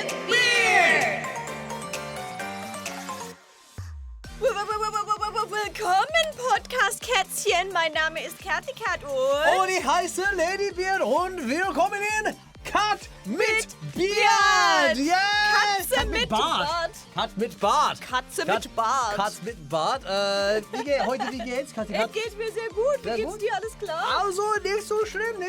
Babybeard! Willkommen, Podcast-Kätzchen. Mein Name ist Cathy Cat und ich heiße Ladybeard und willkommen in Cat mit Beard! Yes! Katze mit Bart. Cat mit Bart. Katze mit Bart. Katze mit Bart. Wie geht's, Cathy Cat? Geht mir sehr gut. Wie geht's dir? Alles klar? Also, nicht so schlimm.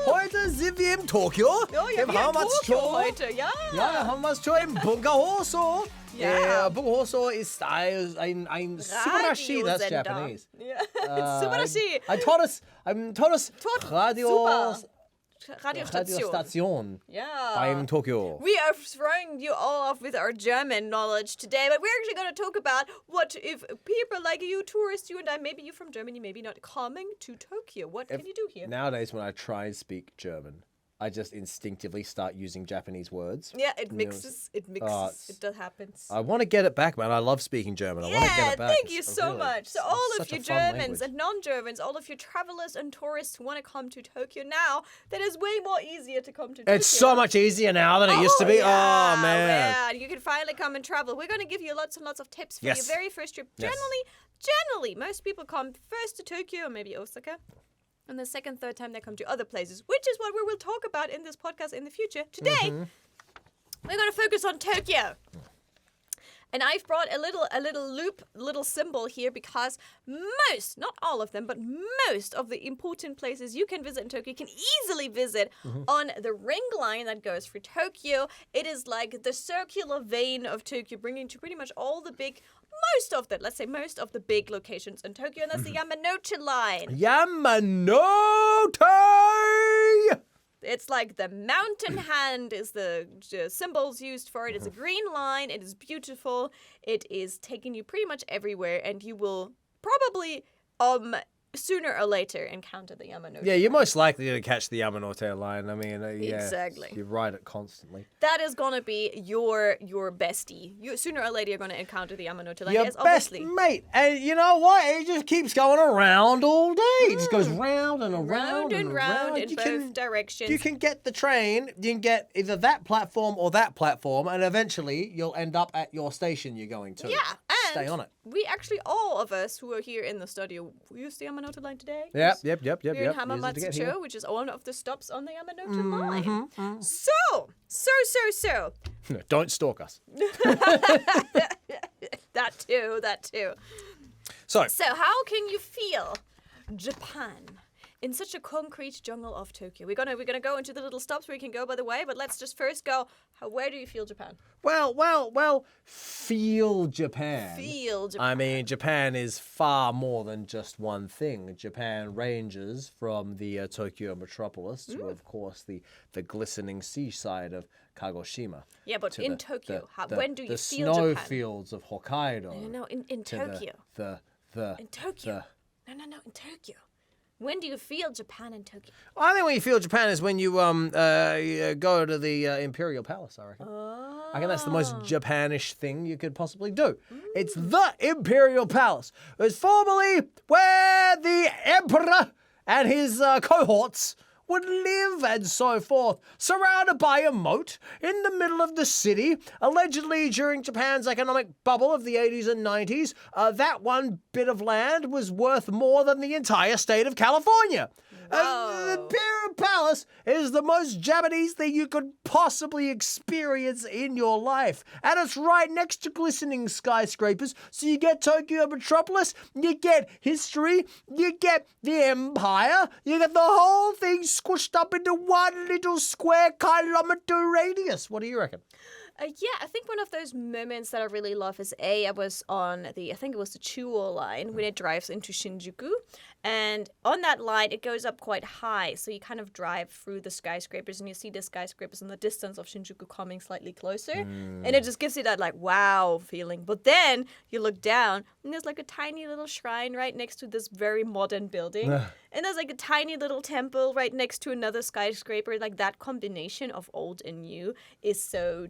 Heute sind wir in Tokio. Ja, wir in Tokio heute, ja. Ja, haben wir es schon im Bunga Hoso. Ja. Bunga Hoso ist ein Subarashi, that's Japanese. Ja. Subarashi. Ein tolles Radiostation beim Tokyo. We are throwing you all off with our German knowledge today, but we're actually going to talk about what if people like you, tourists, you and I, maybe you from Germany, maybe not, coming to Tokyo. What can you do here? Nowadays, when I try and speak German, I just instinctively start using Japanese words. Yeah, it mixes. It does happens. I want to get it back, man. I love speaking German. I want to get it back. Thank you so much. So all of you Germans and non-Germans, all of you travelers and tourists who want to come to Tokyo now, that is way more easier to come to Tokyo. It's so much easier now than it used to be. Yeah, oh, man. Man. You can finally come and travel. We're going to give you lots and lots of tips for your very first trip. Generally, most people come first to Tokyo or maybe Osaka. And the second, third time they come to other places, which is what we will talk about in this podcast in the future. Today, we're going to focus on Tokyo. And I've brought a little symbol here because most, not all of them, but most of the important places you can visit in Tokyo, you can easily visit on the ring line that goes through Tokyo. It is like the circular vein of Tokyo, bringing to pretty much all the most of the big locations in Tokyo, and that's the Yamanote line. Yamanote! It's like the mountain hand is the symbols used for it. It's a green line. It is beautiful. It is taking you pretty much everywhere, and you will probably sooner or later encounter the Yamanote. Yeah, you're most likely to catch the Yamanote line. I mean, exactly. You ride it constantly. That is gonna be your bestie. You sooner or later you're gonna encounter the Yamanote line. Your yes, best obviously. mate. And you know what? It just keeps going around all day. It just goes round and around and round in both directions. You can get the train. You can get either that platform or that platform, and eventually you'll end up at your station you're going to. Yeah, and stay on it. We actually, all of us who are here in the studio, we use the Yamanote line today. Yep. We're in Hamamatsucho, which is one of the stops on the Yamanote line. So. No, don't stalk us. That too. So how can you feel Japan in such a concrete jungle of Tokyo? We're gonna go into the little stops where you can go, by the way, but let's just first go. Where do you feel Japan? Well, feel Japan. Feel Japan. I mean, Japan is far more than just one thing. Japan ranges from the Tokyo metropolis to, of course, the glistening seaside of Kagoshima. Yeah, but in Tokyo, when do you feel Japan? The Japan? snowfields of Hokkaido. No, in Tokyo. In Tokyo. No, in Tokyo. When do you feel Japan in Tokyo? I think when you feel Japan is when you go to the Imperial Palace, I reckon. Oh. I think that's the most Japanish thing you could possibly do. It's the Imperial Palace. It was formerly where the Emperor and his cohorts would live and so forth, surrounded by a moat in the middle of the city. Allegedly, during Japan's economic bubble of the 80s and 90s, that one bit of land was worth more than the entire state of California. The Imperial Palace is the most Japanese thing you could possibly experience in your life. And it's right next to glistening skyscrapers. So you get Tokyo Metropolis, you get history, you get the empire, you get the whole thing squished up into one little square kilometer radius. What do you reckon? I think one of those moments that I really love is I was on I think it was the Chuo line when it drives into Shinjuku. And on that line, it goes up quite high. So you kind of drive through the skyscrapers and you see the skyscrapers in the distance of Shinjuku coming slightly closer. And it just gives you that like, wow feeling. But then you look down and there's like a tiny little shrine right next to this very modern building. And there's like a tiny little temple right next to another skyscraper. Like that combination of old and new is so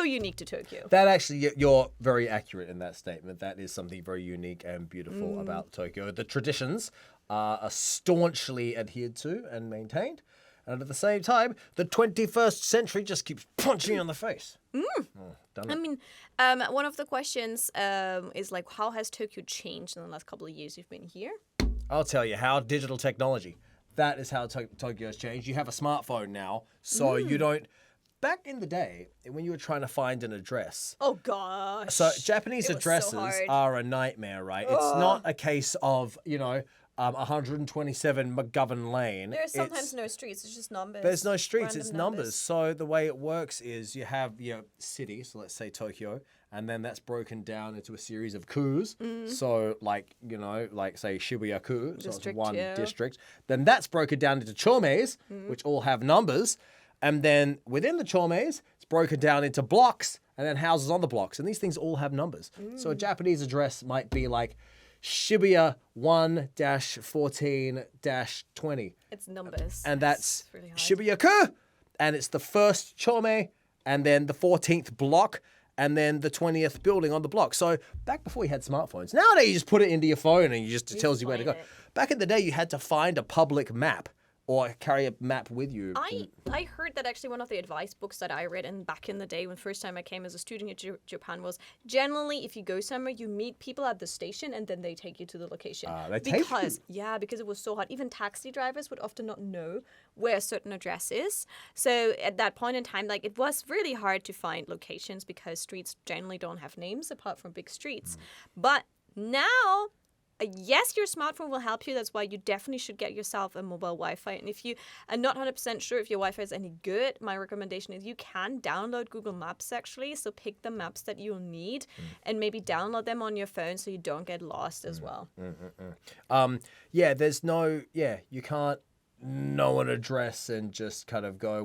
unique to Tokyo. That actually, you're very accurate in that statement. That is something very unique and beautiful about Tokyo. The traditions are staunchly adhered to and maintained. And at the same time, the 21st century just keeps punching you in the face. I mean, one of the questions is like, how has Tokyo changed in the last couple of years you've been here? I'll tell you how digital technology. That is how Tokyo has changed. You have a smartphone now, so you don't... Back in the day, when you were trying to find an address... Oh, gosh. So Japanese addresses are a nightmare, right? It's not a case of, 127 McGovern Lane. There's sometimes no streets. It's just numbers. There's no streets. Random it's numbers. So the way it works is you have your city, so let's say Tokyo, and then that's broken down into a series of kus. So like say Shibuya ku, so it's one district. Then that's broken down into chomes, which all have numbers. And then within the chomes, it's broken down into blocks and then houses on the blocks. And these things all have numbers. So a Japanese address might be like Shibuya 1-14-20. It's numbers. And that's really Shibuya-ku, and it's the first chome, and then the 14th block, and then the 20th building on the block. So back before you had smartphones, nowadays you just put it into your phone and it tells you where to go. Back in the day, you had to find a public map or carry a map with you. I heard that actually one of the advice books that I read back in the day when first time I came as a student to Japan was generally if you go somewhere you meet people at the station and then they take you to the location. Because it was so hard. Even taxi drivers would often not know where a certain address is. So at that point in time, like it was really hard to find locations because streets generally don't have names apart from big streets. But now yes, your smartphone will help you. That's why you definitely should get yourself a mobile Wi-Fi. And if you are not 100% sure if your Wi-Fi is any good, my recommendation is you can download Google Maps actually. So pick the maps that you'll need and maybe download them on your phone so you don't get lost as well. You can't know an address and just kind of go,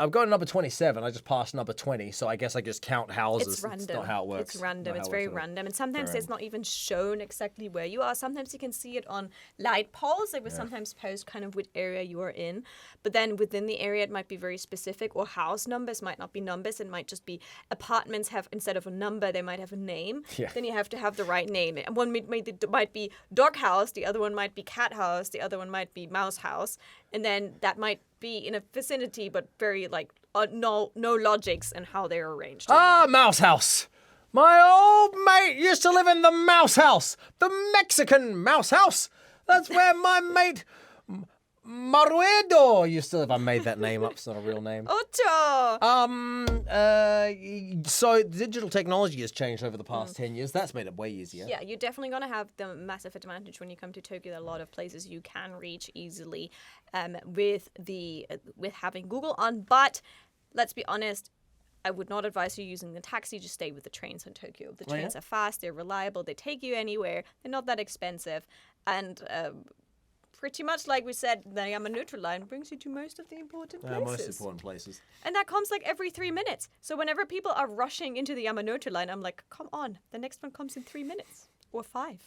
I'm going to number 27. I just passed number 20, so I guess I just count houses. It's random. It's not how it works. It's random. It's very random. And sometimes it's not even shown exactly where you are. Sometimes you can see it on light poles. They will sometimes post kind of which area you are in. But then within the area, it might be very specific. Or house numbers might not be numbers. It might just be apartments have, instead of a number, they might have a name. Yeah. Then you have to have the right name. One might be dog house. The other one might be cat house. The other one might be mouse house. And then that might be in a vicinity, but very no logics and how they're arranged. Mouse house. My old mate used to live in the mouse house, the Mexican mouse house. That's where my mate Maruedo used to live. I made that name up. It's not a real name. Ocho. So digital technology has changed over the past 10 years. That's made it way easier. Yeah, you're definitely going to have the massive advantage when you come to Tokyo. There are a lot of places you can reach easily with having Google on. But let's be honest, I would not advise you using the taxi. Just stay with the trains in Tokyo. The trains are fast. They're reliable. They take you anywhere. They're not that expensive. And pretty much like we said, the Yamanote line brings you to most of the important places. Most important places. And that comes like every 3 minutes. So whenever people are rushing into the Yamanote line, I'm like, come on, the next one comes in 3 minutes. Or 5.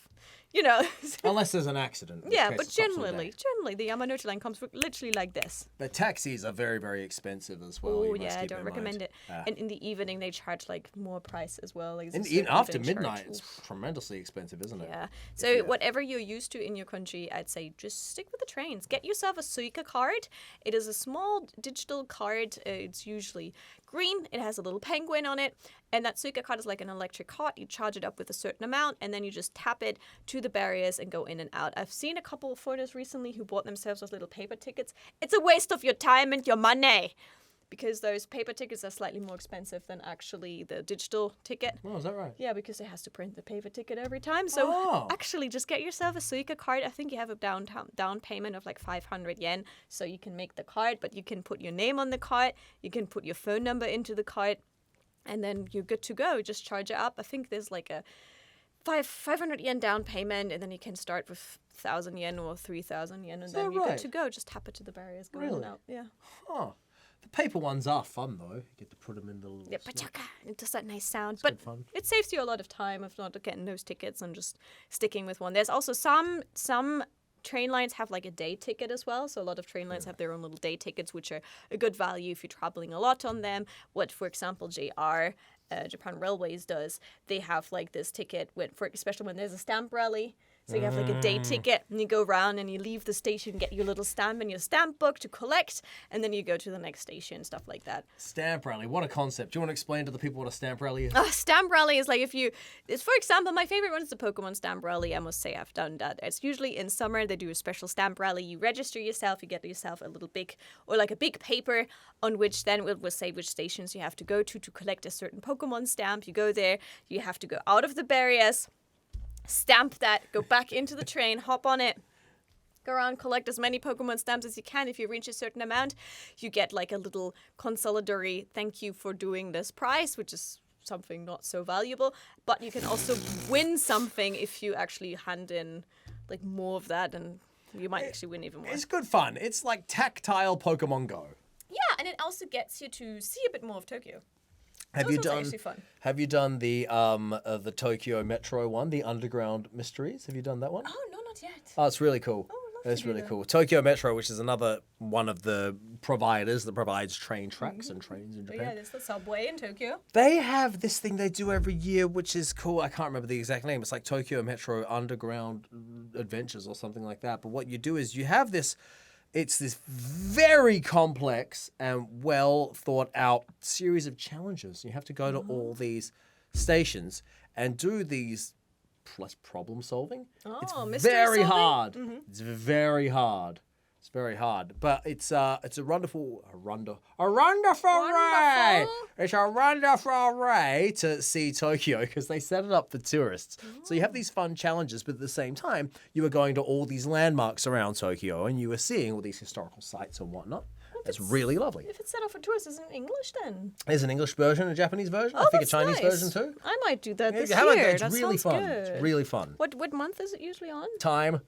Unless there's an accident. Yeah, but generally, the Yamanote line comes literally like this. The taxis are very, very expensive as well. Oh, yeah, I don't recommend it. And in the evening, they charge more price as well. After midnight, it's tremendously expensive, isn't it? Yeah. So whatever you're used to in your country, I'd say just stick with the trains. Get yourself a Suica card. It is a small digital card. It's usually green. It has a little penguin on it. And that Suica card is like an electric card. You charge it up with a certain amount, and then you just tap it to the barriers and go in and out. I've seen a couple of foreigners recently who bought themselves those little paper tickets. It's a waste of your time and your money because those paper tickets are slightly more expensive than actually the digital ticket. Oh, is that right? Yeah, because it has to print the paper ticket every time. So actually, just get yourself a Suica card. I think you have a down payment of like 500 yen, so you can make the card, but you can put your name on the card. You can put your phone number into the card. And then you're good to go. Just charge it up. I think there's like a 500 yen down payment, and then you can start with 1,000 yen or 3,000 yen, and then you're good to go. Just tap it to the barriers, go in and out. Yeah. Oh, the paper ones are fun though. You get to put them in the little. Yeah, pachaka. It does that nice sound. But fun. It saves you a lot of time if not getting those tickets and just sticking with one. There's also some train lines have like a day ticket as well. So a lot of train lines have their own little day tickets, which are a good value if you're traveling a lot on them. What, for example, JR, Japan Railways does, they have like this ticket, especially when there's a stamp rally. So you have like a day ticket and you go around and you leave the station, get your little stamp and your stamp book to collect, and then you go to the next station, stuff like that. Stamp rally, what a concept. Do you want to explain to the people what a stamp rally is? Stamp rally is like for example, my favorite one is the Pokemon stamp rally. I must say I've done that. It's usually in summer. They do a special stamp rally. You register yourself, you get yourself a little big paper on which then it will say which stations you have to go to collect a certain Pokemon stamp. You go there, you have to go out of the barriers, stamp that, go back into the train, hop on it, go around, collect as many Pokemon stamps as you can. If you reach a certain amount, you get like a little consolatory thank you for doing this prize, which is something not so valuable. But you can also win something if you actually hand in like more of that, and you might actually win even more. It's good fun. It's like tactile Pokemon Go. Yeah, and it also gets you to see a bit more of Tokyo. Have you done the Tokyo Metro one, the Underground Mysteries? Have you done that one? Oh, no, not yet. Oh, it's really cool. Oh, It's really cool. Tokyo Metro, which is another one of the providers that provides train tracks and trains in Japan. Yeah, there's the subway in Tokyo. They have this thing they do every year, which is cool. I can't remember the exact name. It's like Tokyo Metro Underground Adventures or something like that. But what you do is you have this... It's this very complex and well thought out series of challenges. You have to go to all these stations and do these plus problem solving. Oh, it's mystery very solving? hard. It's very hard. It's very hard, but it's a wonderful way. It's a wonderful way to see Tokyo because they set it up for tourists. So you have these fun challenges, but at the same time, you are going to all these landmarks around Tokyo and you are seeing all these historical sites and whatnot. It's really lovely. If it's set up for tourists, is it in English then? There's an English version, a Japanese version. Oh, I think a that's Chinese nice. version too. I might do that this Have a go. year. It's That really sounds fun. good. It's really fun. What month is it usually on? Time.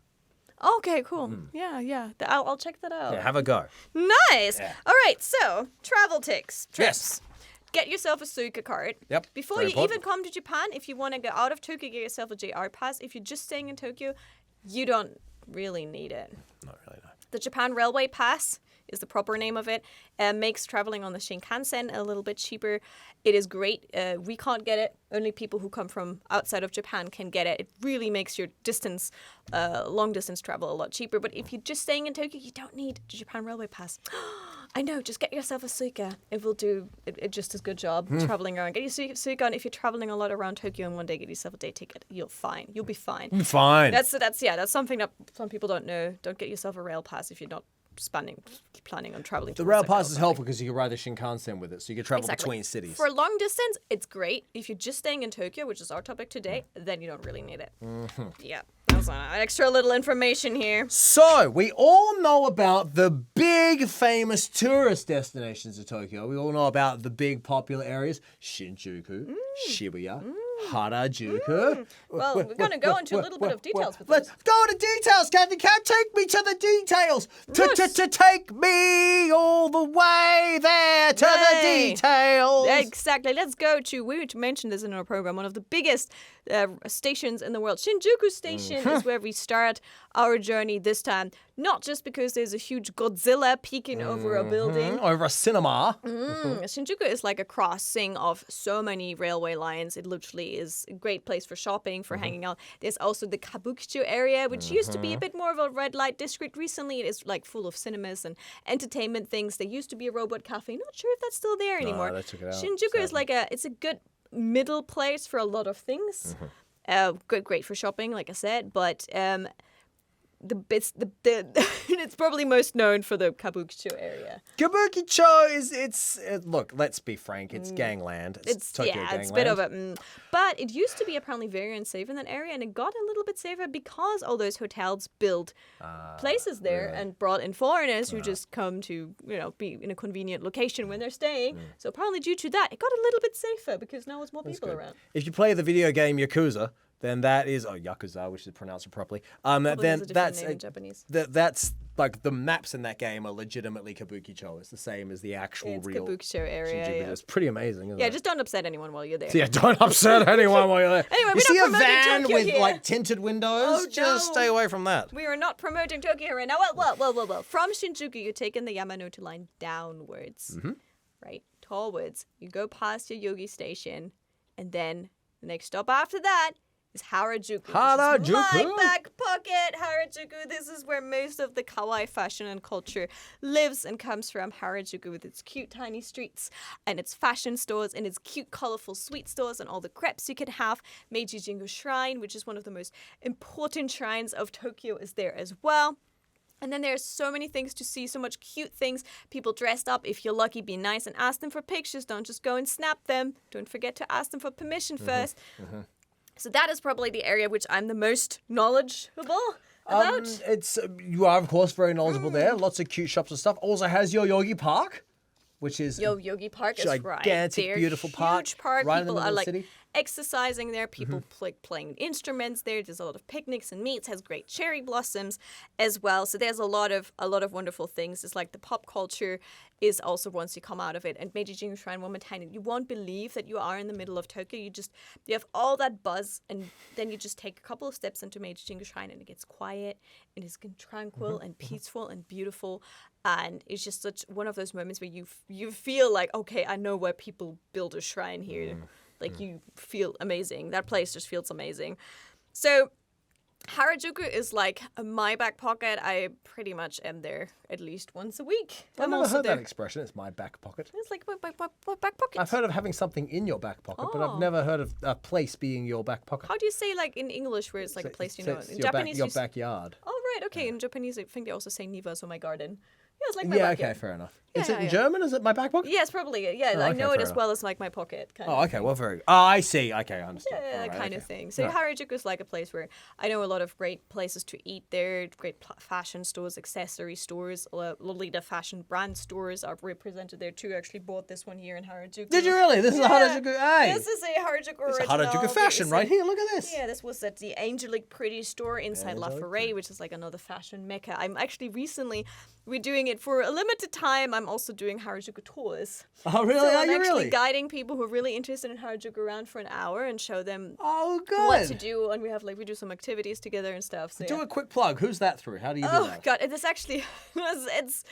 Okay, cool. Yeah. I'll check that out. Yeah, have a go. Nice. Yeah. All right, so travel trips. Yes. Get yourself a Suica card. Yep. Before very you important. even come to Japan, if you want to go out of Tokyo, get yourself a JR pass. If you're just staying in Tokyo, you don't really need it. Not really, no. The Japan Railway Pass is the proper name of it. Makes traveling on the Shinkansen a little bit cheaper. It is great. We can't get it. Only people who come from outside of Japan can get it. It really makes your distance, long distance travel a lot cheaper. But if you're just staying in Tokyo, you don't need the Japan Railway Pass. I know, just get yourself a Suica. It will do it just as good job traveling around. Get your Suica, and if you're traveling a lot around Tokyo and one day get yourself a day ticket, you'll be fine. Fine. That's something that some people don't know. Don't get yourself a rail pass if you're not planning on traveling. The rail pass is helpful because you can ride the Shinkansen with it, so you can travel between cities. For long distance, it's great. If you're just staying in Tokyo, which is our topic today, then you don't really need it. Yeah, that's extra little information here. So, we all know about the big famous tourist destinations of Tokyo. We all know about the big popular areas, Shinjuku, Shibuya, Harajuku. Well, we're going to go into a little bit of details with Let's this. go to details, Cathy Cat. Take me to the details. Take me all the way there to the details. Exactly. Let's go to, we mentioned this in our program, one of the biggest stations in the world. Shinjuku Station is where we start our journey this time. Not just because there's a huge Godzilla peeking over a building. Over a cinema. Shinjuku is like a crossing of so many railway lines. It literally is a great place for shopping, for hanging out. There's also the Kabukicho area, which used to be a bit more of a red light district. Recently, it is like full of cinemas and entertainment things. There used to be a robot cafe. Not sure if that's still there anymore. they took it out, Shinjuku is like it's a good middle place for a lot of things. Great for shopping, like I said, but it's probably most known for the Kabukicho area. Kabukicho look, let's be frank, it's gangland. It's Tokyo gangland. It's a bit of a but it used to be apparently very unsafe in that area, and it got a little bit safer because all those hotels built places there and brought in foreigners who just come to, be in a convenient location when they're staying. So apparently due to that, it got a little bit safer because now there's more people around. If you play the video game Yakuza, then that is Yakuza, which is pronounced properly. Then that's name in Japanese. That's like the maps in that game are legitimately Kabukicho. It's the same as the actual real Kabukicho area. Shinjuku. Yeah. It's pretty amazing, isn't it? Just don't upset anyone while you're there. Yeah, don't upset anyone while you're there. Anyway, you we're see not a promoting van Tokyo with here. like tinted windows? Just stay away from that. We are not promoting Tokyo right now. Well. From Shinjuku, you're taking the Yamanote line downwards, right? Towards. You go past your Yogi station, and then the next stop after that is Harajuku. Harajuku. Which is my back pocket. Harajuku. This is where most of the kawaii fashion and culture lives and comes from. Harajuku with its cute tiny streets and its fashion stores and its cute colorful sweet stores and all the crepes you can have. Meiji Jingu Shrine, which is one of the most important shrines of Tokyo, is there as well. And then there's so many things to see, so much cute things. People dressed up. If you're lucky, be nice and ask them for pictures. Don't just go and snap them. Don't forget to ask them for permission first. So that is probably the area which I'm the most knowledgeable about. You are, of course, very knowledgeable there. Lots of cute shops and stuff. Also has Yoyogi Park, which is Yoyogi Park is right gigantic, there. beautiful park. Huge park. Right People in the are middle like of the city. exercising there. People playing instruments there. There's a lot of picnics and meets. Has great cherry blossoms as well. So there's a lot of wonderful things. It's like the pop culture is also once you come out of it. And Meiji Jingu Shrine, one more time, you won't believe that you are in the middle of Tokyo. You have all that buzz, and then you just take a couple of steps into Meiji Jingu Shrine, and it gets quiet, and it's tranquil and peaceful and beautiful. And it's just such one of those moments where you feel like, okay, I know why people build a shrine here. Like you feel amazing. That place just feels amazing. So Harajuku is like my back pocket. I pretty much am there at least once a week. I've never heard that expression. It's my back pocket. It's like my back pocket. I've heard of having something in your back pocket, but I've never heard of a place being your back pocket. How do you say like in English where it's like a place you know? In your Japanese, your backyard. Oh right, okay. In Japanese, I think they also say niva, so my garden. Yeah, it's like my Yeah, backyard. okay, fair enough. Is it in German? Is it my back pocket? Yes, probably. Yeah, I know it as well as like my pocket. Kind of okay, thing. well, very. Oh, I see. Okay, I understand. Yeah, All right, kind okay. of thing. So Harajuku is like a place where I know a lot of great places to eat there, great fashion stores, accessory stores, Lolita fashion brand stores are represented there too. I actually bought this one here in Harajuku. Did you really? This is a Harajuku. Hey, this is a Harajuku it's original. Harajuku fashion right here. Look at this. Yeah, this was at the Angelic Pretty store inside La Ferrée, which is like another fashion mecca. I'm actually we're doing it for a limited time. I'm also doing Harajuku tours. Oh, really? So Are I'm you actually really? guiding people who are really interested in Harajuku around for an hour and show them what to good. do. And we do some activities together and stuff. So Do a quick plug. Who's that through? How do you do Oh that? god, it's actually it's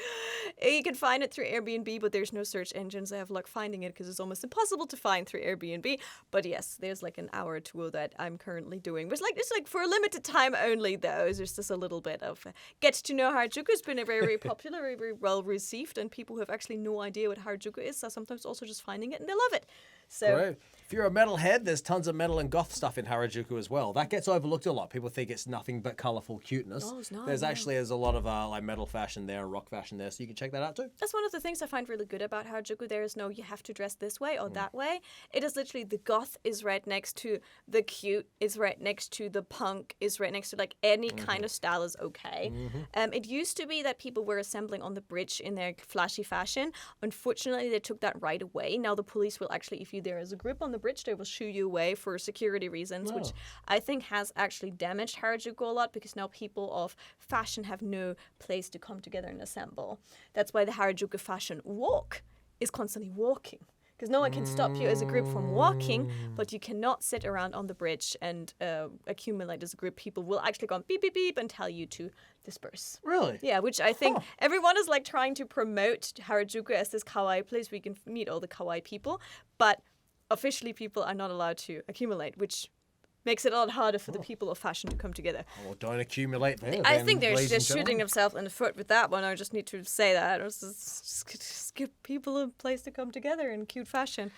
you can find it through Airbnb, but there's no search engines. I have luck finding it because it's almost impossible to find through Airbnb. But yes, there's like an hour tour that I'm currently doing. But it's like for a limited time only though. There's just a little bit of get to know Harajuku. It's been a very popular, very, very well received, and people who have actually no idea what Harajuku is are sometimes also just finding it and they love it. So Great. If you're a metalhead, there's tons of metal and goth stuff in Harajuku as well. That gets overlooked a lot. People think it's nothing but colourful cuteness. No, it's not, There's no. actually a lot of like metal fashion there, rock fashion there, so you can check that out too. that's one of the things I find really good about Harajuku. There is no you have to dress this way or that way. It is literally the goth is right next to the cute, is right next to the punk, is right next to like any kind of style is okay. It used to be that people were assembling on the bridge in their flashy fashion. Unfortunately, they took that right away. Now the police will actually, if you're there as a group on the bridge, they will shoo you away for security reasons, which I think has actually damaged Harajuku a lot because now people of fashion have no place to come together and assemble. That's why the Harajuku fashion walk is constantly walking. Because no one can stop you as a group from walking, but you cannot sit around on the bridge and accumulate as a group. People will actually go beep, beep, beep and tell you to disperse. Really? Yeah, which I think everyone is like trying to promote Harajuku as this kawaii place where you can meet all the kawaii people, but officially people are not allowed to accumulate, which makes it a lot harder for the people of fashion to come together. Well, don't accumulate there. I then, think they're ladies and just shooting gentlemen. themselves in the foot with that one. I just need to say that. Just give people a place to come together in cute fashion.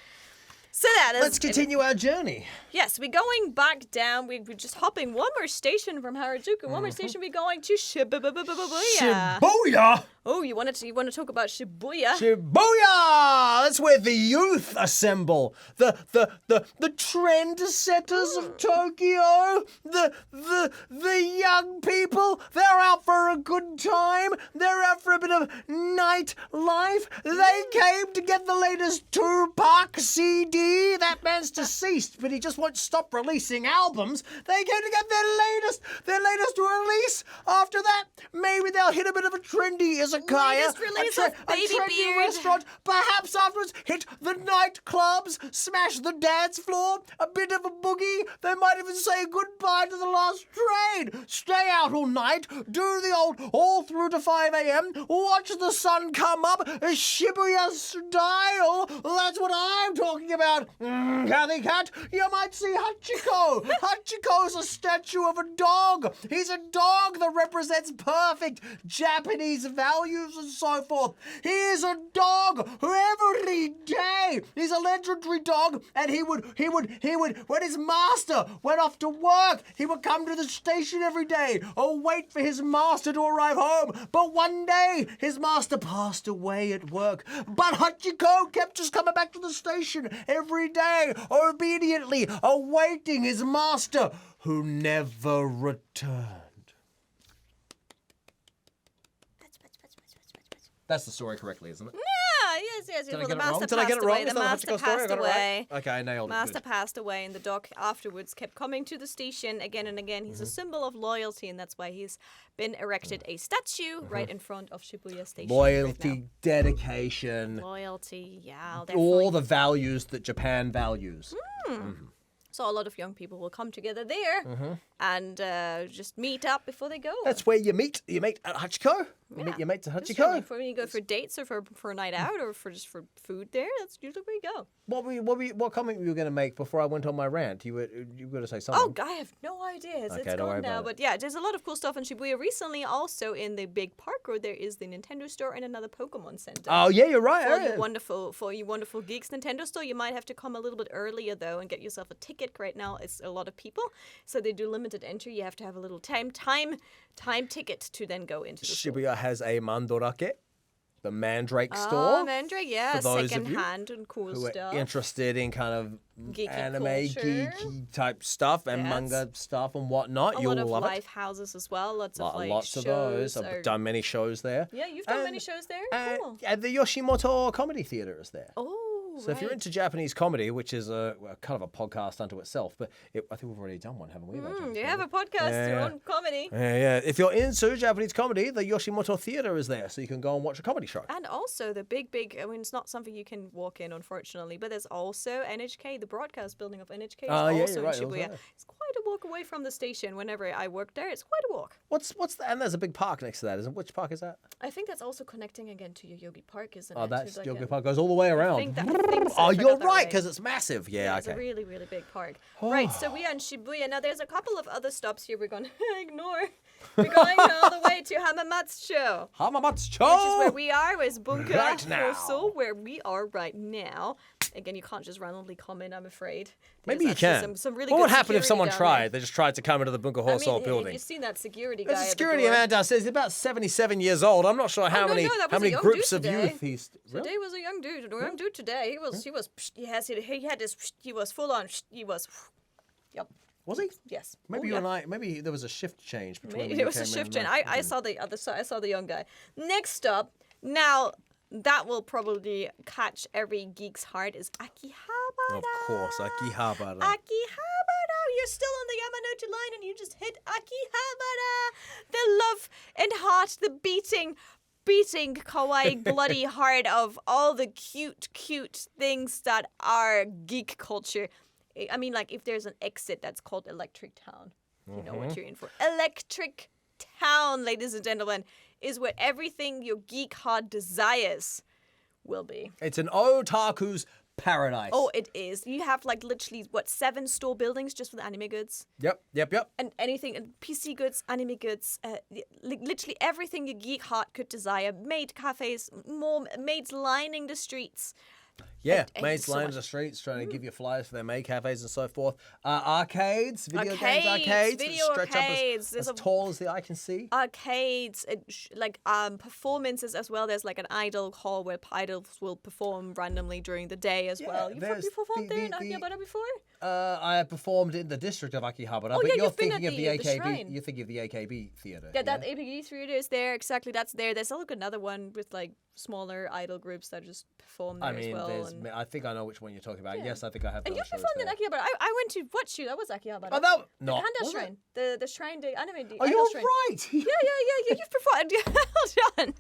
So that is... Let's continue our journey. Yes, we're going back down. We're just hopping one more station from Harajuku. One more station. We're going to Shibuya. Shibuya! Oh, you want to talk about Shibuya? Shibuya! That's where the youth assemble. The trendsetters of Tokyo. The young people. They're out for a good time. They're out for a bit of nightlife. They came to get the latest Tupac CD. That man's deceased, but he just won't stop releasing albums. They came to get their latest release. After that, maybe they'll hit a bit of a trendy izakaya, Latest release of a trendy Babybeard. restaurant. Perhaps afterwards, hit the nightclubs, smash the dance floor, a bit of a boogie. They might even say goodbye to the last train. Stay out all night, do the old all through to 5 a.m., watch the sun come up, Shibuya style. That's what I'm talking about. about Cathy Cat, you might see Hachiko. Hachiko's a statue of a dog. He's a dog that represents perfect Japanese values and so forth. He is a dog who every day, he's a legendary dog, and he would, when his master went off to work, he would come to the station every day, or wait for his master to arrive home. But one day, his master passed away at work. But Hachiko kept just coming back to the station every day, obediently awaiting his master, who never returned. That's the story correctly, isn't it? Yeah, yes. Did I Well, get the it wrong? master Did I passed get it wrong? away. Is The that a master Hachiko story? I passed got it right? away. Okay, I nailed it. Master Good. passed away, and the dog afterwards kept coming to the station again and again. He's a symbol of loyalty, and that's why he's been erected a statue right in front of Shibuya Station. Loyalty, right now. dedication, Loyalty, yeah. all Definitely. the values that Japan values. So a lot of young people will come together there and just meet up before they go. That's where you meet. You meet at Hachiko. You Yeah. meet your mates at Just Hachiko. really for when you go for dates or for a night out or for just for food there, that's usually where you go. What comment were you going to make before I went on my rant? You were going to say something. Oh, I have no idea. Okay, It's don't worry gone now. about it. But yeah, there's a lot of cool stuff in Shibuya. Recently, also in the big park road, there is the Nintendo store and another Pokemon center. Oh, yeah, you're right. For you wonderful geeks, Nintendo store. You might have to come a little bit earlier though and get yourself a ticket. Right now, it's a lot of people, so they do limited entry. You have to have a little time ticket to then go into the store. Shibuya has a Mandorake, the Mandrake store. Oh, Mandrake, yeah, for those of second you hand and cool who stuff. are interested in kind of Geeky anime, culture. geeky type stuff and Yes. manga stuff and whatnot. A You'll lot of love live houses as well. Lots of like Lots shows. of those. or- I've done many shows there. Yeah, you've done many shows there. Cool. And the Yoshimoto Comedy Theatre is there. Oh, So if you're into Japanese comedy, which is kind of a podcast unto itself, but I think we've already done one, haven't we? about Japanese you have a comedy? podcast, your own comedy. Yeah. If you're into Japanese comedy, the Yoshimoto Theatre is there, so you can go and watch a comedy show. And also the big, I mean, it's not something you can walk in, unfortunately, but there's also NHK, the broadcast building of NHK is Oh, yeah, also you're in right, it was Shibuya. there. It's quite a walk away from the station. Whenever I worked there, it's quite a walk. What's that? And there's a big park next to that, isn't it? Which park is that? I think that's also connecting again to Yoyogi Park, isn't it? Oh, To that's like Yogi a- Park goes all the way around. I think so. Oh, if I you're got that right, because it's massive. Yeah, It's okay. a really, really big park. Right, so we are in Shibuya. Now, there's a couple of other stops here we're going to ignore. We're going all the way to Hamamatsu, Hamamatsu! which is where we are, with Bunka Right now. Hoso, where we are right now. Again, you can't just randomly come in, I'm afraid. Maybe you There's can. actually Some really What good would happen if security someone down tried? there. They just tried to come into the Bunka I mean, Hoso if building. you've seen that security guy There's a at the security door. man downstairs. He's about 77 years old. I'm not sure how no, many that was how a many young groups dude of today. youth he's. Really? Today was a young dude today. He was yep. Was he? Yes. Maybe Oh, you yeah. and I. Maybe there was a shift change between. Maybe when there you was a came in shift and change. I saw the other side. I saw the young guy. Next up, now that will probably catch every geek's heart is Akihabara. Of course, Akihabara. Akihabara. You're still on the Yamanote line and you just hit Akihabara. The love and heart, the beating kawaii bloody heart of all the cute things that are geek culture. I mean, like, if there's an exit that's called Electric Town, you know what you're in for. Electric Town, ladies and gentlemen, is where everything your geek heart desires will be. It's an otaku's paradise. Oh, it is. You have, like, literally, 7 store buildings just for the anime goods? Yep. And anything, and PC goods, anime goods, literally everything your geek heart could desire. Maid cafes, more maids lining the streets. Yeah, and mates so lining much. the streets trying to give you flyers for their maid cafes and so forth. Arcades, video games Arcades, arcades. video that stretch arcades. up There's as tall as the eye can see. Arcades, performances as well. There's like an idol hall where idols will perform randomly during the day as well. You've there's performed the- there in the- Akihabara before? I have performed in the district of Akihabara, Oh, but yeah, you're you've been thinking at of the the AKB. shrine. You're thinking of the AKB theater. Yeah, that APG theater is there. Exactly, that's there. There's also another one with like smaller idol groups that just perform there I mean, as well. there's. And I think I know which one you're talking about. Yeah. Yes, I think I have. you those shows performed in there. Akihabara. I went to watch you. That was Akihabara. Oh, that the no. Panda was it? Shrine. The shrine, the anime. The Oh, idol you're shrine. right. Yeah, you've performed. Well done.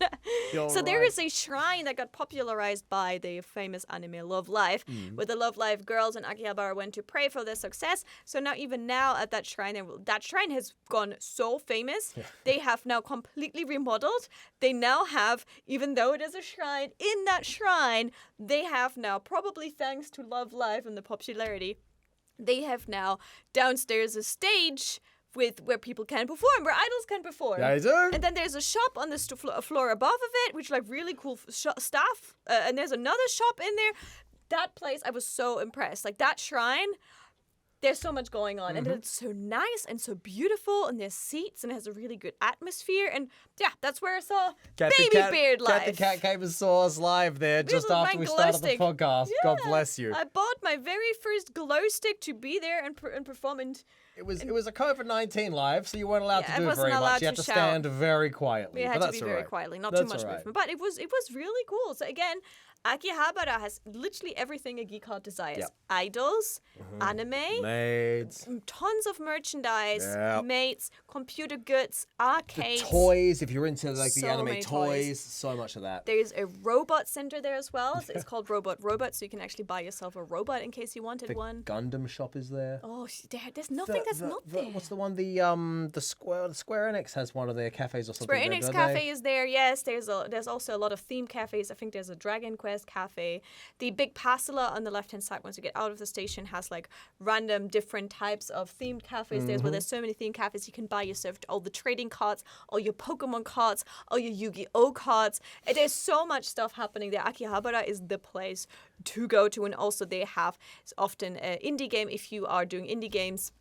You're So there right. is a shrine that got popularized by the famous anime Love Live, where the Love Live girls in Akihabara went to pray for their success. So even now at that shrine, that shrine has gone so famous. They have now completely remodeled. They now have, even though it is a shrine, in that shrine, they have now, probably thanks to Love Live and the popularity, they have now downstairs a stage where people can perform, where idols can perform. Yeah, they do. And then there's a shop on the floor above of it, which like really cool stuff. And there's another shop in there. That place, I was so impressed. Like that shrine, there's so much going on. And it's so nice and so beautiful. And there's seats and it has a really good atmosphere. And yeah, that's where I saw Babybeard live. Cathy Cat came and saw us live there just after we started the podcast. Yeah. God bless you. I bought my very first glow stick to be there and perform. And it was a COVID-19 live, so you weren't allowed to do very much. You had to shout. stand very quietly. We had to be very quietly, not too much movement. But it was really cool. So again, Akihabara has literally everything a geek heart desires. Yep. Idols, anime, maids, tons of merchandise, mates, computer goods, arcades. The toys, if you're into like so the anime toys, so much of that. There's a robot center there as well. So it's called Robot, so you can actually buy yourself a robot in case you wanted one. Gundam shop is there. Oh, there's nothing that's not there. What's the one? The Square Enix has one of their cafes or something. Square Enix cafe is there. Yes, there's also a lot of theme cafes. I think there's a Dragon Quest cafe. The big Pasila on the left-hand side, once you get out of the station, has like random different types of themed cafes. There's so many themed cafes. You can buy yourself all the trading cards, all your Pokemon cards, all your Yu-Gi-Oh cards. And there's so much stuff happening there. Akihabara is the place to go to, and also they have often an indie game if you are doing indie games.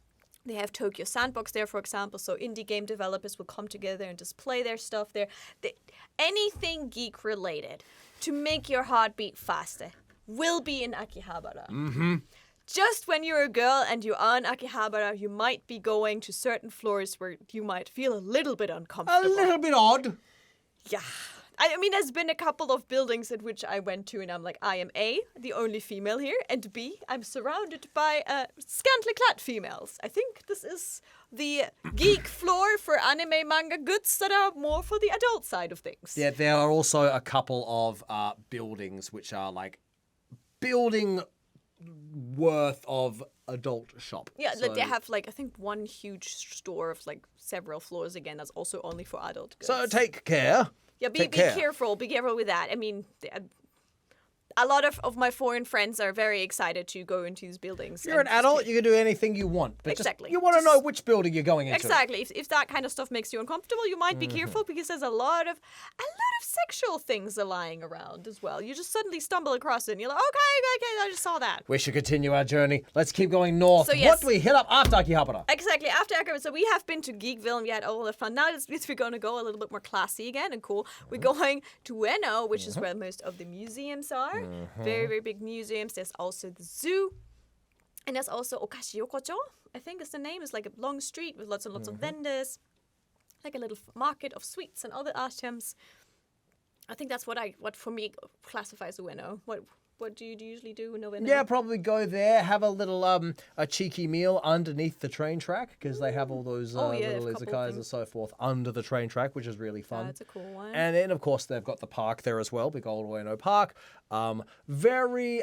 They have Tokyo Sandbox there, for example, so indie game developers will come together and display their stuff there. Anything geek-related to make your heart beat faster will be in Akihabara. Just when you're a girl and you're on Akihabara, you might be going to certain floors where you might feel a little bit uncomfortable. A little bit odd. Yeah. I mean, there's been a couple of buildings at which I went to, and I'm like, I am A, the only female here, and B, I'm surrounded by scantily clad females. I think this is the geek floor for anime manga goods that are more for the adult side of things. Yeah, there are also a couple of buildings which are like building worth of adult shop. Yeah, so they have like, I think one huge store of like several floors again that's also only for adult goods. So take care. Yeah, be careful. Be careful with that. I mean, a lot of my foreign friends are very excited to go into these buildings. You're an adult, you can do anything you want. But exactly. You want to know which building you're going into. Exactly. If that kind of stuff makes you uncomfortable, you might be careful because there's a lot of sexual things are lying around as well. You just suddenly stumble across it and you're like, okay, I just saw that. We should continue our journey. Let's keep going north. So, yes. What do we hit up after Akihabara? Exactly, after Akihabara. So we have been to Geekville and we had all the fun. Now we're going to go a little bit more classy again and cool. We're going to Ueno, which is where most of the museums are. Very, very big museums. There's also the zoo. And there's also Okashi Yokocho, I think is the name. It's like a long street with lots and lots of vendors. Like a little market of sweets and other items. I think that's what for me classifies Ueno. What do you usually do in Ueno? Yeah, probably go there, have a little a cheeky meal underneath the train track because they have all those little izakayas and so forth under the train track, which is really fun. That's a cool one. And then of course they've got the park there as well, big old Ueno Park. Very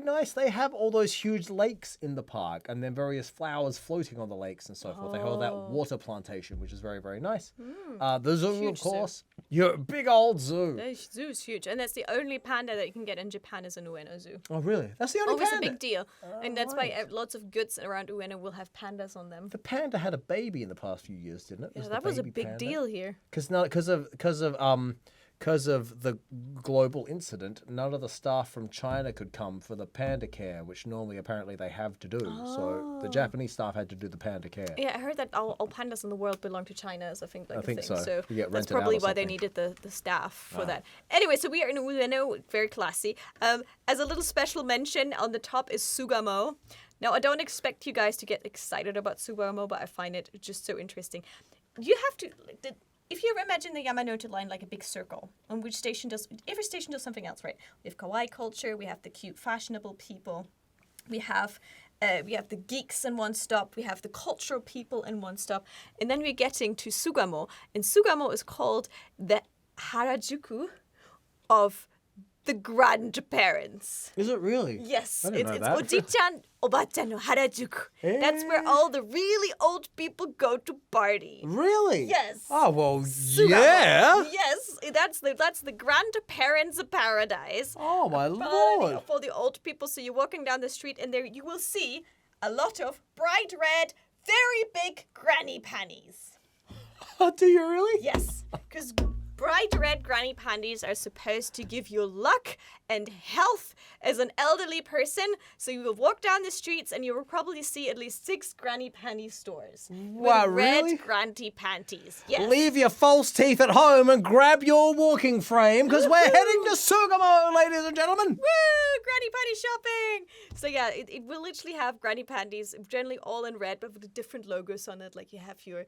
nice. They have all those huge lakes in the park and then various flowers floating on the lakes and so forth. They hold that water plantation, which is very, very nice. The zoo, huge of course. Zoo. Your big old zoo. The zoo's huge. And that's the only panda that you can get in Japan is an Ueno zoo. Oh, really? That's the only panda? Always a big deal. And that's why lots of goods around Ueno will have pandas on them. The panda had a baby in the past few years, didn't it? Yeah, that was a big deal here. Because of the global incident, none of the staff from China could come for the panda care, which normally apparently they have to do. So the Japanese staff had to do the panda care. Yeah, I heard that all pandas in the world belong to China, is I think like I think thing. So that's probably why they needed the staff for that. Anyway, so we are in Ueno, very classy. As a little special mention, on the top is Sugamo. Now, I don't expect you guys to get excited about Sugamo, but I find it just so interesting. You have to... If you imagine the Yamanote line like a big circle, on which every station does something else, right? We have kawaii culture, we have the cute, fashionable people, we have the geeks in one stop, we have the cultural people in one stop, and then we're getting to Sugamo, and Sugamo is called the Harajuku of the grandparents. Is it really? Yes, I didn't know it's that. Oji-chan, Oba-chan no Harajuku. That's where all the really old people go to party. Really? Yes. Oh, well, Sugamo. yeah. Yes, that's the grandparents' paradise. Oh, my Party Lord. for the old people. So you're walking down the street and there you will see a lot of bright red, very big granny panties. Do you really? Yes, because bright red granny panties are supposed to give you luck and health as an elderly person. So you will walk down the streets and you will probably see at least 6 granny panty stores Wow, with red really? granny panties. Yes. Leave your false teeth at home and grab your walking frame because we're heading to Sugamo, ladies and gentlemen. Woo! Granny panty shopping! So yeah, it will literally have granny panties, generally all in red, but with different logos on it. Like you have your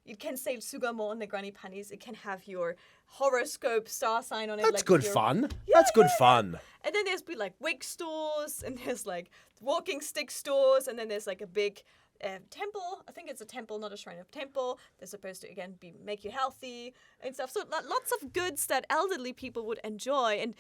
you can say Sugamo on the granny panties. It can have your horoscope star sign on it. That's like good fun. That's good fun. And then there's like wig stores, and there's like walking stick stores, and then there's like a big temple. I think it's a temple, not a shrine, a temple. They're supposed to again make you healthy and stuff. So lots of goods that elderly people would enjoy. And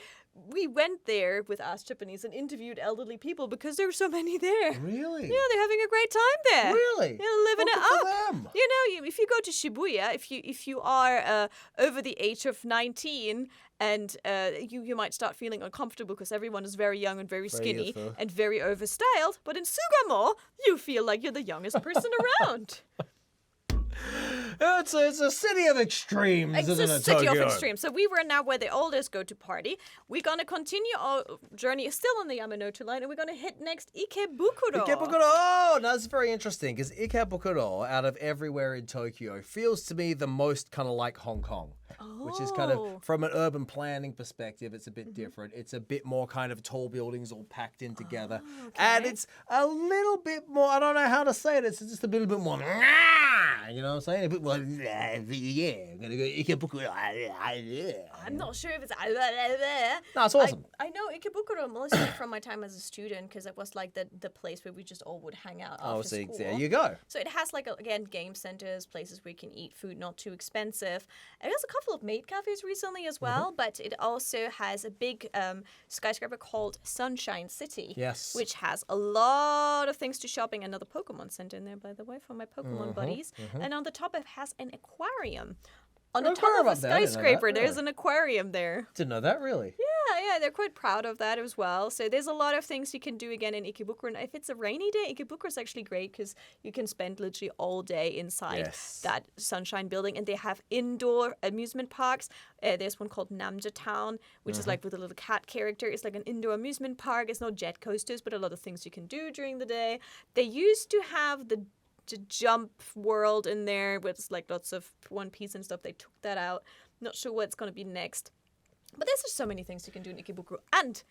we went there with Ask Japanese and interviewed elderly people because there were so many there. Really? Yeah, they're having a great time there. Really? Yeah, living Well, it good up. for them. You know, if you go to Shibuya, if you are over the age of 19, and you might start feeling uncomfortable because everyone is very young and very skinny youthful. and very overstyled. But in Sugamo, you feel like you're the youngest person around. It's a city of extremes, It's isn't a it, city Tokyo? of extremes. So we were now where the oldest go to party. We're going to continue our journey still on the Yamanote line, and we're going to hit next Ikebukuro. Ikebukuro. Oh, that's very interesting because Ikebukuro, out of everywhere in Tokyo, feels to me the most kind of like Hong Kong. Which is kind Oh. of, from an urban planning perspective, it's a bit different. It's a bit more kind of tall buildings all packed in together. And it's a little bit more, I don't know how to say it, it's just a little bit more, you know what I'm saying? A bit more, yeah, I'm going to go Ikebukuro. I'm not sure if it's... No, it's awesome. I know Ikebukuro mostly from my time as a student because it was like the place where we just all would hang out after So school. there you go. So it has like, again, game centers, places where you can eat food not too expensive. And it has a couple of maid cafes recently as well, but it also has a big skyscraper called Sunshine City. Yes. Which has a lot of things to shopping. Another Pokemon center in there, by the way, for my Pokemon buddies. And on the top it has an aquarium. On the top aquarium of a up there, I didn't know that, skyscraper, there's really. an aquarium there. Didn't know that, really. Yeah, they're quite proud of that as well. So there's a lot of things you can do again in Ikebukuro. And if it's a rainy day, Ikebukuro is actually great because you can spend literally all day inside Yes. that Sunshine building. And they have indoor amusement parks. There's one called Namja Town, which is like with a little cat character. It's like an indoor amusement park. It's no jet coasters, but a lot of things you can do during the day. They used to have the jump world in there with like lots of One Piece and stuff. They took that out. Not sure what's going to be next. But there's just so many things you can do in Ikebukuro. And,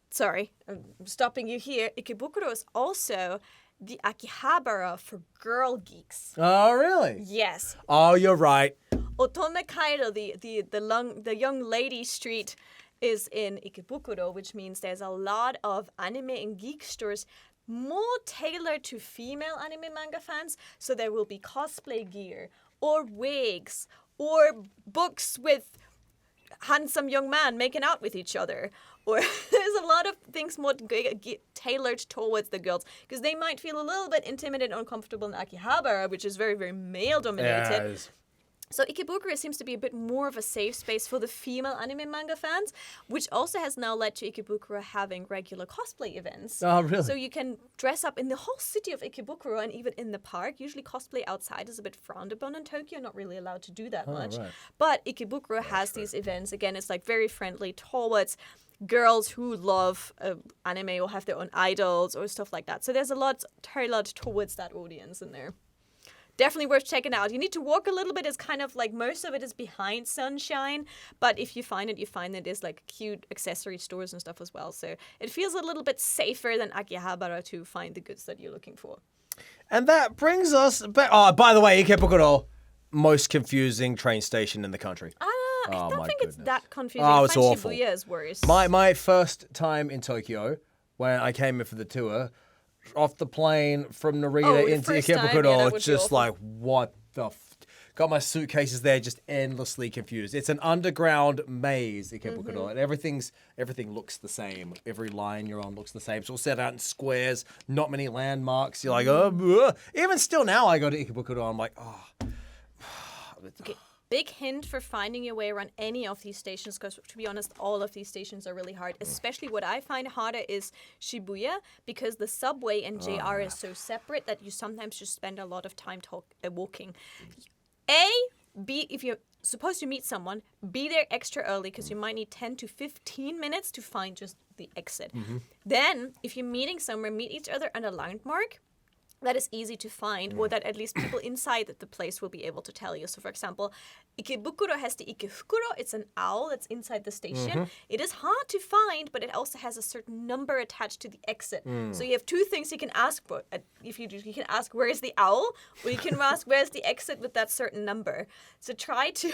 sorry, I'm stopping you here. Ikebukuro is also the Akihabara for girl geeks. Oh, really? Yes. Oh, you're right. Otome Kaido, the young lady street, is in Ikebukuro, which means there's a lot of anime and geek stores more tailored to female anime manga fans. So there will be cosplay gear or wigs or books with handsome young man making out with each other, or there's a lot of things more tailored towards the girls because they might feel a little bit intimidated or uncomfortable in Akihabara, which is very, very male dominated. Yeah, it is. So Ikebukuro seems to be a bit more of a safe space for the female anime manga fans, which also has now led to Ikebukuro having regular cosplay events. Oh, really? So you can dress up in the whole city of Ikebukuro and even in the park. Usually cosplay outside is a bit frowned upon in Tokyo, not really allowed to do that much. right. But Ikebukuro has these events. Again, it's like very friendly towards girls who love anime or have their own idols or stuff like that. So there's a lot tailored towards that audience in there. Definitely worth checking out. You need to walk a little bit. It's kind of like most of it is behind Sunshine, but if you find it, you find that there's like cute accessory stores and stuff as well. So it feels a little bit safer than Akihabara to find the goods that you're looking for. And that brings us back. Oh, by the way, Ikebukuro, most confusing train station in the country. I don't my think goodness. it's that confusing. Oh, I it's find awful. Shibuya is worse. My first time in Tokyo, when I came in for the tour, off the plane from Narita Oh, the into first time, yeah, Ikebukuro, that would be just awful. like, what the Got my suitcases there, just endlessly confused. It's an underground maze, Ikebukuro, and everything looks the same. Every line you're on looks the same. It's all set out in squares, not many landmarks. You're like, oh, even still now I go to Ikebukuro, I'm like, oh. Okay. Big hint for finding your way around any of these stations, because to be honest, all of these stations are really hard. Especially what I find harder is Shibuya, because the subway and JR is so separate that you sometimes just spend a lot of time walking. If you're supposed to meet someone, be there extra early because you might need 10 to 15 minutes to find just the exit. Then, if you're meeting somewhere, meet each other at a landmark that is easy to find, or that at least people inside the place will be able to tell you. So, for example, Ikebukuro has the Ikebukuro. It's an owl that's inside the station. It is hard to find, but it also has a certain number attached to the exit. So you have two things you can ask for. If you can ask, where is the owl? Or you can ask, where's the exit with that certain number? So try to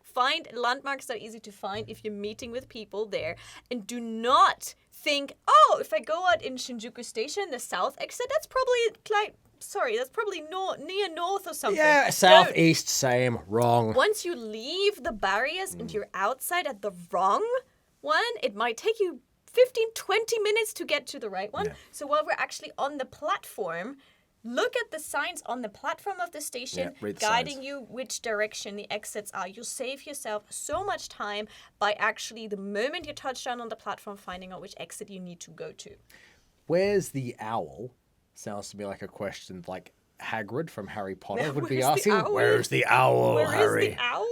find landmarks that are easy to find if you're meeting with people there. And do not think, oh, if I go out in Shinjuku Station, the south exit, that's probably near north or something. Yeah, southeast, same, wrong. Once you leave the barriers and you're outside at the wrong one, it might take you 15, 20 minutes to get to the right one. So while we're actually on the platform, look at the signs on the platform of the station, guiding you which direction the exits are. You'll save yourself so much time by actually, the moment you touch down on the platform, finding out which exit you need to go to. Where's the owl? Sounds to me like a question like Hagrid from Harry Potter would be Where's the asking. owl? Where's the owl, Harry? Where is the owl?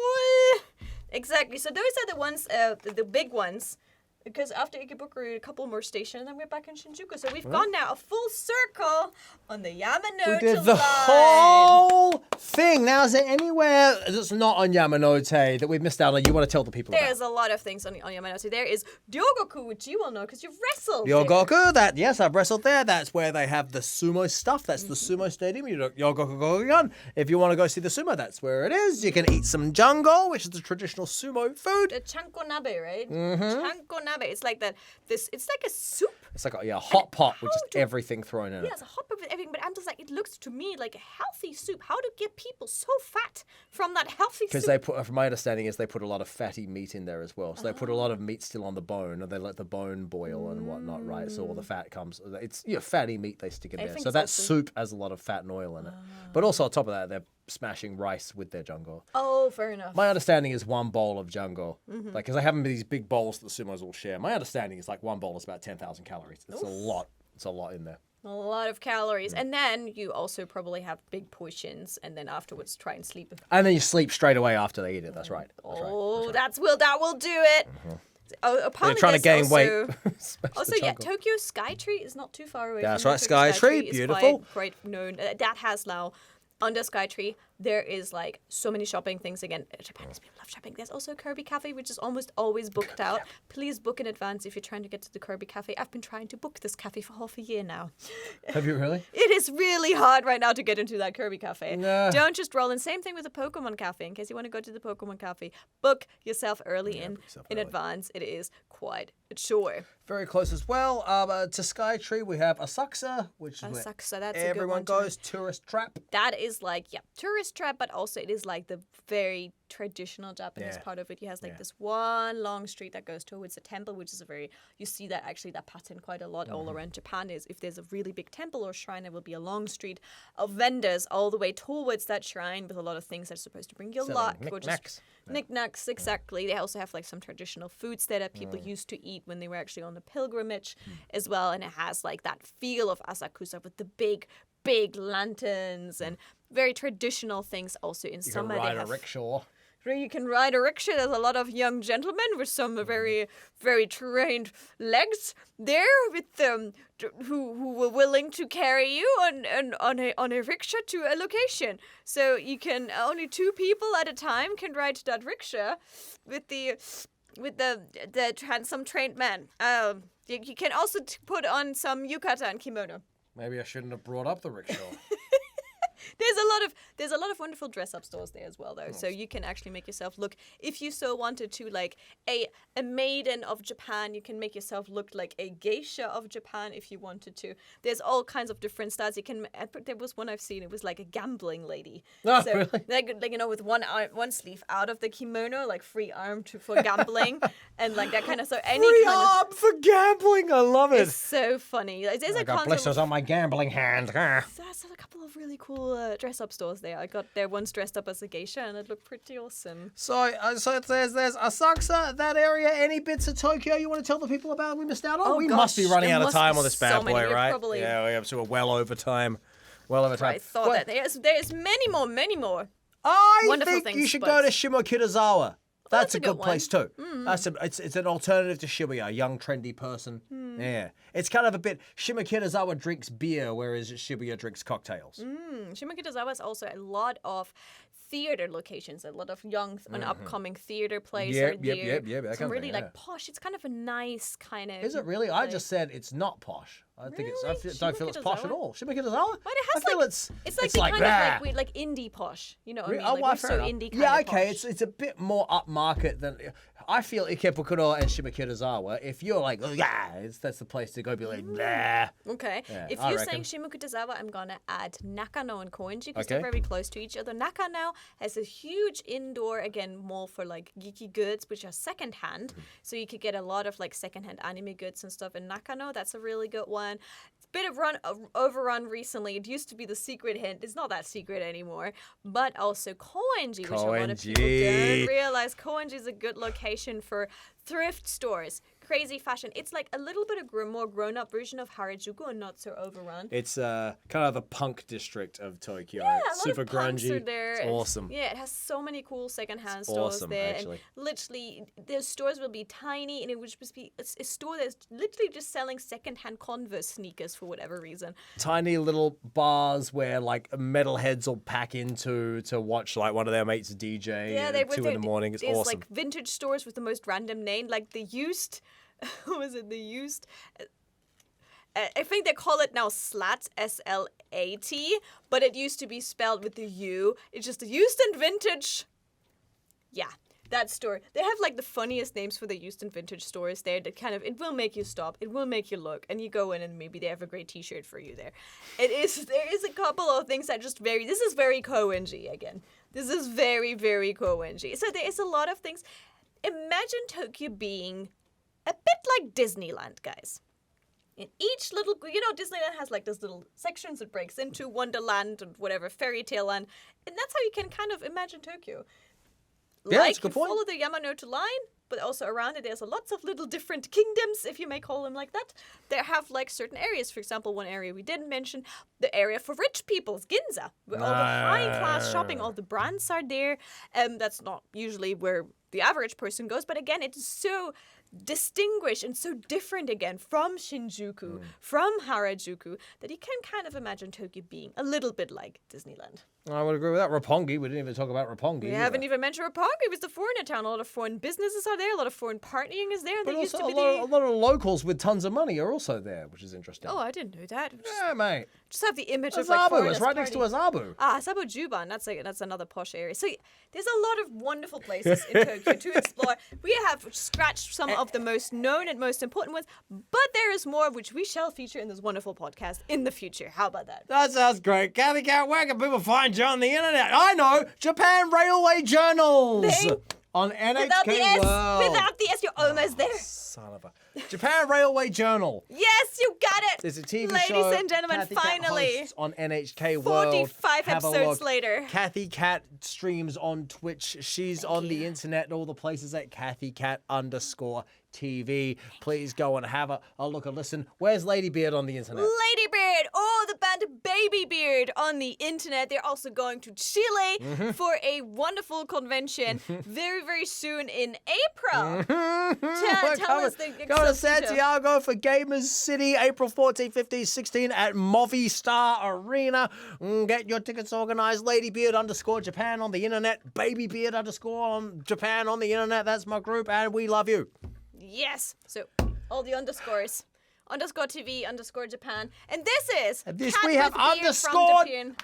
Exactly. So those are the ones, the big ones. Because after Ikebukuro, a couple more stations, and then we're back in Shinjuku. So we've gone now a full circle on the Yamanote line. We did the whole thing. Now, is there anywhere that's not on Yamanote that we've missed out on you want to tell the people There's a lot of things on Yamanote. There is Ryogoku, which you will know because you've wrestled Ryogoku, yes, I've wrestled there. That's where they have the sumo stuff. That's the sumo stadium. Ryogoku. If you want to go see the sumo, that's where it is. You can eat some jango, which is the traditional sumo food. The chanko nabe, right? Chanko nabe. It's like that. It's like a soup. It's like a hot pot with just everything thrown in it. Yeah, it's a hot pot with everything. But I'm just like, it looks to me like a healthy soup. How to get people so fat from that healthy soup? Because they put, from my understanding, is they put a lot of fatty meat in there as well. So they put a lot of meat still on the bone, and they let the bone boil and whatnot, right? So all the fat comes. It's fatty meat they stick in there. So that soup has a lot of fat and oil in it. But also on top of that, they're smashing rice with their jango. Oh, fair enough. My understanding is one bowl of jango. Like, because they have these big bowls that the sumos all share. My understanding is like one bowl is about 10,000 calories. It's a lot. It's a lot in there. A lot of calories. And then you also probably have big portions, and then afterwards try and sleep. And then you sleep straight away after they eat it. That's right. That will do it. Apparently they're trying to gain weight. Also, Tokyo Skytree is not too far away. That's from right, Tokyo Skytree, beautiful. Quite known. That has now, under Skytree, there is like so many shopping things. Again, Japanese people love shopping. There's also Kirby Cafe, which is almost always booked out. Please book in advance if you're trying to get to the Kirby Cafe. I've been trying to book this cafe for half a year now. Have you really? It is really hard right now to get into that Kirby Cafe. Nah. Don't just roll in. Same thing with the Pokemon Cafe. In case you want to go to the Pokemon Cafe, book yourself early in advance. It is quite a chore. Very close as well. To Skytree, we have Asakusa, which is Asakusa, that's everyone a good one goes. Tourist trap. That is like, tourist trap, but also it is like the very traditional Japanese part of it. It has like this one long street that goes towards the temple, which is you see that actually that pattern quite a lot all around Japan. Is if there's a really big temple or shrine, there will be a long street of vendors all the way towards that shrine with a lot of things that are supposed to bring you luck. Knickknacks, exactly. They also have like some traditional foods there that people used to eat when they were actually on the pilgrimage as well. And it has like that feel of Asakusa with the big lanterns and very traditional things also in summer. You can ride a rickshaw. You can ride a rickshaw. There's a lot of young gentlemen with some very, very trained legs there with who were willing to carry you on a rickshaw to a location. So you can only 2 people at a time can ride that rickshaw with some trained men. You can also put on some yukata and kimono. Maybe I shouldn't have brought up the rickshaw. There's a lot of wonderful dress-up stores there as well, though. So you can actually make yourself look, if you so wanted to, like a maiden of Japan. You can make yourself look like a geisha of Japan if you wanted to. There's all kinds of different styles. There was one I've seen. It was like a gambling lady. Oh, so, really? Like with one sleeve out of the kimono, like free arm for gambling, and like that kind of. So any Free kind arm for gambling. I love it. It's so funny. There's I got blisters on my gambling hand. There's a couple of really cool dress-up stores there. I got there once dressed up as a geisha, and it looked pretty awesome. So there's Asakusa, that area. Any bits of Tokyo you want to tell the people about we missed out on? We must be running out of time on this bad boy, right? Probably. Yeah, we have to well over time. Well over time. I thought that there's many more. I wonderful think things, you should but- go to Shimokitazawa. That's a good good place too. Mm. It's an alternative to Shibuya, a young trendy person. Yeah, it's kind of a bit. Shimokitazawa drinks beer, whereas Shibuya drinks cocktails. Shimokitazawa is also a lot of theater locations, a lot of young and upcoming theater plays are there. Yep. Some really like posh. It's kind of a nice kind of. Is it really? I just said it's not posh. I think it's. I don't feel it's posh at all. Shimokitazawa. But it has I feel like it's like the like kind that. of like indie posh. You know what I mean? Oh, Like well, we're fair so enough. indie kind yeah, of okay. posh. It's a bit more upmarket than. I feel Ikebukuro and Shimokitazawa. If you're like, that's the place to go. Be like, nah. Okay. Yeah, If I you're reckon. saying Shimokitazawa, I'm gonna add Nakano and Koenji because Okay. they're very close to each other. Nakano has a huge indoor, again, mall for like geeky goods, which are secondhand. So you could get a lot of like secondhand anime goods and stuff in Nakano. That's a really good one. Bit of overrun recently. It used to be the secret hint. It's not that secret anymore. But also Koenji, which a lot of people don't realize. Koenji is a good location for thrift stores, crazy fashion. It's like a little bit of more grown-up version of Harajuku and not so overrun. It's kind of the punk district of Tokyo. Yeah, It's a lot super of punks grungy. are there. It's awesome. Yeah, it has so many cool secondhand stores awesome, there. actually. And literally, their stores will be tiny, and it would just be a store that's literally just selling secondhand Converse sneakers for whatever reason. Tiny little bars where like metalheads will pack into to watch like one of their mates DJ at 2 in the morning. It's there's awesome. like vintage stores with the most random name, like the used. What was it? The used. I think they call it now Slat, S-L-A-T, but it used to be spelled with the U. It's just the used and vintage. Yeah, that store. They have like the funniest names for the used and vintage stores there that kind of, it will make you stop. It will make you look. And you go in and maybe they have a great t-shirt for you there. There is a couple of things that just this is very Koenji again. This is very, very Koenji. So there is a lot of things. Imagine Tokyo being a bit like Disneyland, guys. In each little, Disneyland has like those little sections it breaks into, Wonderland and whatever, Fairy Tale Land. And that's how you can kind of imagine Tokyo. Yeah, like that's a good point. follow the Yamanote line, but also around it there's lots of little different kingdoms, if you may call them like that. They have like certain areas. For example, one area we didn't mention, the area for rich people, Ginza, where all the high-class shopping, all the brands are there. That's not usually where the average person goes, but again, it's so distinguished and so different again from Shinjuku, from Harajuku, that you can kind of imagine Tokyo being a little bit like Disneyland. I would agree with that. Roppongi, we didn't even talk about Roppongi. We haven't even mentioned Roppongi. It was the foreigner town. A lot of foreign businesses are there. A lot of foreign partying is there. But They used also to be a lot of locals with tons of money are also there, which is interesting. Oh, I didn't know that. Yeah, mate. Just have the image of like Azabu, foreigners it's right next to partying. Azabu. Asabu Juban. That's another posh area. So there's a lot of wonderful places in Tokyo to explore. We have scratched some of the most known and most important ones, but there is more of which we shall feature in this wonderful podcast in the future. How about that? That sounds great. Cathy Cat, where can people find you on the internet? I know, Japan Railway Journals on NHK Without the S. World. Without the S, you're almost there. Son of a... Japan Railway Journal. Yes, you got it. It's a TV Ladies show. and gentlemen, Cathy Cat finally. hosts on NHK World. 45 Have a episodes look. later. Cathy Cat streams on Twitch. She's on the internet and all the places at Cathy Cat _TV. Please go and have a look and listen. Where's Ladybeard on the internet? Ladybeard, the band Babybeard on the internet. They're also going to Chile for a wonderful convention very, very soon in April. Tell us the Go to extent detail. Santiago for Gamers City, April 14, 15, 16 at Movistar Arena. Get your tickets organized. Ladybeard _Japan on the internet. Babybeard _Japan on the internet. That's my group, and we love you. Yes. So all the underscores. _TV_Japan. And this is This Cat we have with Beard from Japan.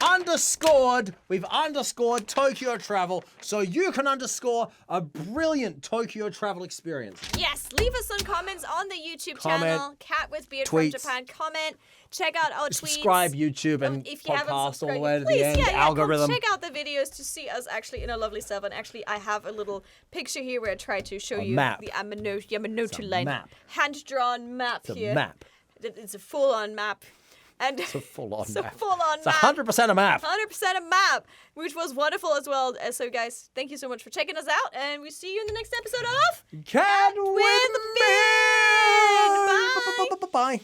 we've underscored Tokyo travel so you can underscore a brilliant Tokyo travel experience. Yes, leave us some comments on the YouTube Comment, channel, Cat with Beard tweets. from Japan. Comment, check out our tweets. Subscribe YouTube and if you haven't podcast all the subscribed, way to please, the end. yeah, Algorithm. come check out the videos to see us actually in a lovely self. And actually, I have a little picture here where I try to show you map. the Yamanote line. map. Hand-drawn map It's a here. map. It's a full-on map. And It's a full-on map. full-on It's map. 100% a map. 100% a map, which was wonderful as well. So, guys, thank you so much for checking us out, and we see you in the next episode of Cat with with Beard. Beard. Bye. Bye.